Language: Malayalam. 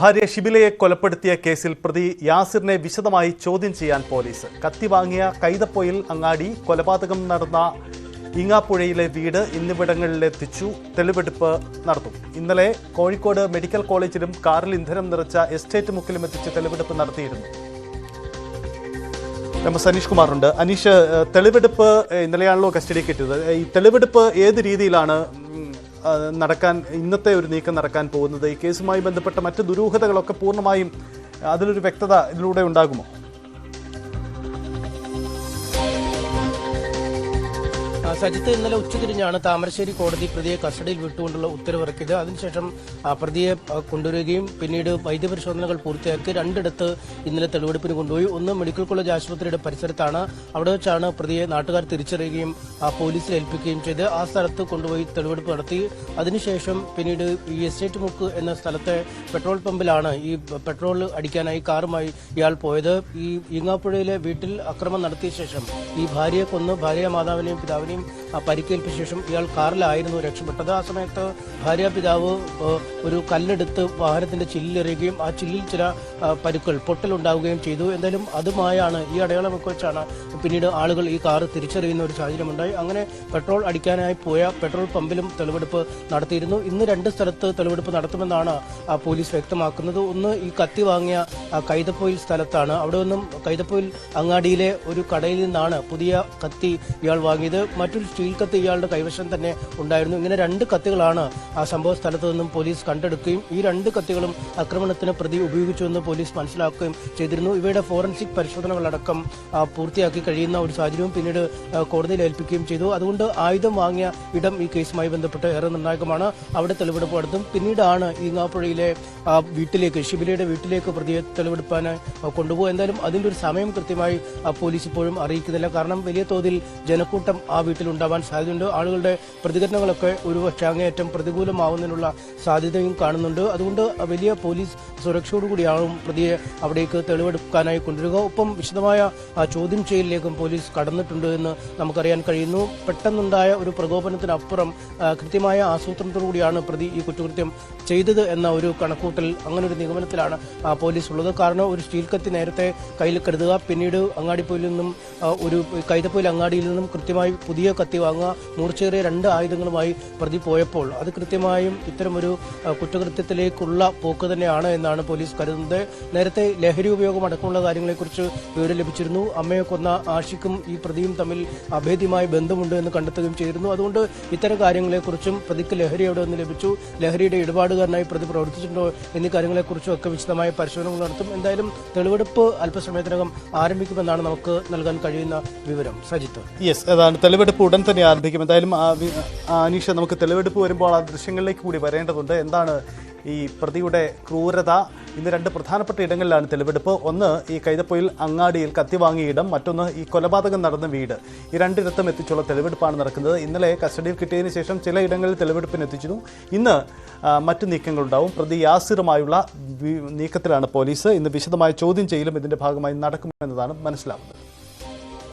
ഭാര്യ ഷിബിലയെ കൊലപ്പെടുത്തിയ കേസിൽ പ്രതി യാസിറിനെ വിശദമായി ചോദ്യം ചെയ്യാൻ പോലീസ്. കത്തി വാങ്ങിയ കൈതപ്പൊയിൽ അങ്ങാടി, കൊലപാതകം നടന്ന ഇങ്ങാപ്പുഴയിലെ വീട് എന്നിവിടങ്ങളിലെത്തിച്ചു തെളിവെടുപ്പ് നടത്തും. ഇന്നലെ കോഴിക്കോട് മെഡിക്കൽ കോളേജിലും കാറിൽ ഇന്ധനം നിറച്ച എസ്റ്റേറ്റ് മുക്കിലും എത്തിച്ച് തെളിവെടുപ്പ് നടത്തിയിരുന്നു. അനീഷ് കുമാറുണ്ട്. അനീഷ്, തെളിവെടുപ്പ് ഇന്നലെയാണല്ലോ കസ്റ്റഡിയിൽ കിട്ടിയത്. ഈ തെളിവെടുപ്പ് ഏത് രീതിയിലാണ് ഇന്നത്തെ ഒരു നീക്കം നടക്കാൻ പോകുന്നത്? ഈ കേസുമായി ബന്ധപ്പെട്ട മറ്റ് ദുരൂഹതകളൊക്കെ പൂർണ്ണമായും അതിലൊരു വ്യക്തത ഇതിലൂടെ ഉണ്ടാകുമോ? സജിത്ത്, ഇന്നലെ ഉച്ചതിരിഞ്ഞാണ് താമരശ്ശേരി കോടതി പ്രതിയെ കസ്റ്റഡിയിൽ വിട്ടുകൊണ്ടുള്ള ഉത്തരവിറക്കിയത്. അതിനുശേഷം പ്രതിയെ കൊണ്ടുവരികയും പിന്നീട് വൈദ്യപരിശോധനകൾ പൂർത്തിയാക്കി രണ്ടിടത്ത് ഇന്നലെ തെളിവെടുപ്പിന് കൊണ്ടുപോയി. ഒന്ന് മെഡിക്കൽ കോളേജ് ആശുപത്രിയുടെ പരിസരത്താണ്. അവിടെ വെച്ചാണ് പ്രതിയെ നാട്ടുകാർ തിരിച്ചറിയുകയും പോലീസിൽ ഏൽപ്പിക്കുകയും ചെയ്ത് ആ സ്ഥലത്ത് കൊണ്ടുപോയി തെളിവെടുപ്പ് നടത്തി. അതിനുശേഷം പിന്നീട് ഈ എസ്റ്റേറ്റ് മുക്ക് എന്ന സ്ഥലത്തെ പെട്രോൾ പമ്പിലാണ് ഈ പെട്രോൾ അടിക്കാനായി കാറുമായി ഇയാൾ പോയത്. ഈ ഈങ്ങാപ്പുഴയിലെ വീട്ടിൽ ആക്രമണം നടത്തിയ ശേഷം ഈ ഭാര്യയെ കൊന്ന് ഭാര്യ മാതാവിനെയും പിതാവിനെയും പരിക്കേൽപ്പിച്ച ശേഷം ഇയാൾ കാറിലായിരുന്നു രക്ഷപ്പെട്ടത്. ആ സമയത്ത് ഭാര്യ പിതാവ് ഒരു കല്ലെടുത്ത് വാഹനത്തിന്റെ ചില്ലിലെറിയുകയും ആ ചില്ലിൽ ചില പരുക്കൾ പൊട്ടലുണ്ടാവുകയും ചെയ്തു. എന്തായാലും അതുമായാണ് ഈ അടയാളമൊക്കെ വെച്ചാണ് പിന്നീട് ആളുകൾ ഈ കാറ് തിരിച്ചറിയുന്ന ഒരു സാഹചര്യമുണ്ടായി. അങ്ങനെ പെട്രോൾ അടിക്കാനായി പോയ പെട്രോൾ പമ്പിലും തെളിവെടുപ്പ് നടത്തിയിരുന്നു. ഇന്ന് രണ്ട് സ്ഥലത്ത് തെളിവെടുപ്പ് നടത്തുമെന്നാണ് പോലീസ് വ്യക്തമാക്കുന്നത്. ഒന്ന് ഈ കത്തി വാങ്ങിയ കൈതപ്പൊയിൽ സ്ഥലത്താണ്. അവിടെ നിന്നും കൈതപ്പൊയിൽ അങ്ങാടിയിലെ ഒരു കടയിൽ നിന്നാണ് പുതിയ കത്തി ഇയാൾ വാങ്ങിയത്. മറ്റൊരു സ്റ്റീൽ കത്തി ഇയാളുടെ കൈവശം തന്നെ ഉണ്ടായിരുന്നു. ഇങ്ങനെ രണ്ട് കത്തികളാണ് ആ സംഭവ സ്ഥലത്ത് നിന്നും പോലീസ് കണ്ടെടുക്കുകയും ഈ രണ്ട് കത്തികളും ആക്രമണത്തിന് പ്രതി ഉപയോഗിച്ചുവെന്ന് പോലീസ് മനസ്സിലാക്കുകയും ചെയ്തിരുന്നു. ഇവയുടെ ഫോറൻസിക് പരിശോധനകളടക്കം പൂർത്തിയാക്കി കഴിയുന്ന ഒരു സാഹചര്യവും പിന്നീട് കോടതിയിൽ ഏൽപ്പിക്കുകയും ചെയ്തു. അതുകൊണ്ട് ആയുധം വാങ്ങിയ ഇടം ഈ കേസുമായി ബന്ധപ്പെട്ട് ഏറെ നിർണായകമാണ്. അവിടെ തെളിവെടുപ്പ് നടത്തും. പിന്നീടാണ് ഈങ്ങാപ്പുഴയിലെ വീട്ടിലേക്ക്, ഷിബിലയുടെ വീട്ടിലേക്ക് പ്രതിയെ തെളിവെടുപ്പാനായി കൊണ്ടുപോകും. എന്തായാലും അതിന്റെ ഒരു സമയം കൃത്യമായി പോലീസ് ഇപ്പോഴും അറിയിക്കുന്നില്ല. കാരണം വലിയ തോതിൽ ജനക്കൂട്ടം ആ വീട്ടിലുണ്ടാവാൻ സാധ്യതയുണ്ട്. ആളുകളുടെ പ്രതികരണങ്ങളൊക്കെ ഒരുപക്ഷെ അങ്ങേയറ്റം പ്രതികൂലമാവുന്നതിനുള്ള സാധ്യതയും കാണുന്നുണ്ട്. അതുകൊണ്ട് വലിയ പോലീസ് സുരക്ഷയോടുകൂടിയാവും പ്രതിയെ അവിടേക്ക് തെളിവെടുക്കാനായി കൊണ്ടുവരിക. ഒപ്പം വിശദമായ ചോദ്യം ചെയ്യലിലേക്കും പോലീസ് കടന്നിട്ടുണ്ട് എന്ന് നമുക്കറിയാൻ കഴിയുന്നു. പെട്ടെന്നുണ്ടായ ഒരു പ്രകോപനത്തിനപ്പുറം കൃത്യമായ ആസൂത്രണത്തോടുകൂടിയാണ് പ്രതി ഈ കുറ്റകൃത്യം ചെയ്തത് എന്ന ഒരു കണക്കൂട്ടൽ, അങ്ങനെ ഒരു നിഗമനത്തിലാണ് പോലീസ് ഉള്ളത്. കാരണം ഒരു സ്റ്റീൽ കത്തി നേരത്തെ കയ്യിൽ കരുതുക, പിന്നീട് അങ്ങാടിപ്പൊയിൽ നിന്നും ഒരു കൈതപ്പൊയിൽ അങ്ങാടിയിൽ നിന്നും കൃത്യമായി പുതിയ കത്തി വാങ്ങുക, മൂർച്ചയേറിയ രണ്ട് ആയുധങ്ങളുമായി പ്രതി പോയപ്പോൾ അത് കൃത്യമായും ഇത്തരമൊരു കുറ്റകൃത്യത്തിലേക്കുള്ള പോക്ക് തന്നെയാണ് എന്നാണ് പോലീസ് കരുതുന്നത്. നേരത്തെ ലഹരി ഉപയോഗം അടക്കമുള്ള കാര്യങ്ങളെക്കുറിച്ച് വിവരം ലഭിച്ചിരുന്നു. അമ്മയെ കൊന്ന ആഷിക്കും ഈ പ്രതിയും തമ്മിൽ അഭേദ്യമായ ബന്ധമുണ്ട് എന്ന് കണ്ടെത്തുകയും ചെയ്തിരുന്നു. അതുകൊണ്ട് ഇത്തരം കാര്യങ്ങളെക്കുറിച്ചും പ്രതിക്ക് ലഹരി എവിടെ നിന്ന് ലഭിച്ചു, ലഹരിയുടെ ഇടപാടുകാരനായി പ്രതി പ്രവർത്തിച്ചിട്ടുണ്ടോ എന്നീ കാര്യങ്ങളെക്കുറിച്ചും ഒക്കെ വിശദമായ പരിശോധനകൾ നടത്തും. എന്തായാലും തെളിവെടുപ്പ് അല്പസമയത്തിനകം ആരംഭിക്കുമെന്നാണ് നമുക്ക് നൽകാൻ കഴിയുന്ന വിവരം. സജിത്ത്, അതാണ്, തെളിവെടുപ്പ് ഉടൻ തന്നെ ആരംഭിക്കും. എന്തായാലും അനീഷ, നമുക്ക് തെളിവെടുപ്പ് വരുമ്പോൾ ആ ദൃശ്യങ്ങളിലേക്ക് കൂടി വരേണ്ടതുണ്ട്. എന്താണ് ഈ പ്രതിയുടെ ക്രൂരത? ഇന്ന് രണ്ട് പ്രധാനപ്പെട്ട ഇടങ്ങളിലാണ് തെളിവെടുപ്പ്. ഒന്ന് ഈ കൈതപ്പൊയിൽ അങ്ങാടിയിൽ കത്തി വാങ്ങിയ ഇടം, മറ്റൊന്ന് ഈ കൊലപാതകം നടന്ന വീട്. ഈ രണ്ടിടത്തും എത്തിച്ചുള്ള തെളിവെടുപ്പാണ് നടക്കുന്നത്. ഇന്നലെ കസ്റ്റഡിയിൽ കിട്ടിയതിന് ശേഷം ചില ഇടങ്ങളിൽ തെളിവെടുപ്പിന് എത്തിച്ചിരുന്നു. ഇന്ന് മറ്റു നീക്കങ്ങളുണ്ടാവും. പ്രതി യാസിറുമായുള്ള നീക്കത്തിലാണ് പോലീസ്. ഇന്ന് വിശദമായ ചോദ്യം ചെയ്യലും ഇതിന്റെ ഭാഗമായി നടക്കുമെന്നതാണ് മനസ്സിലാവുന്നത്.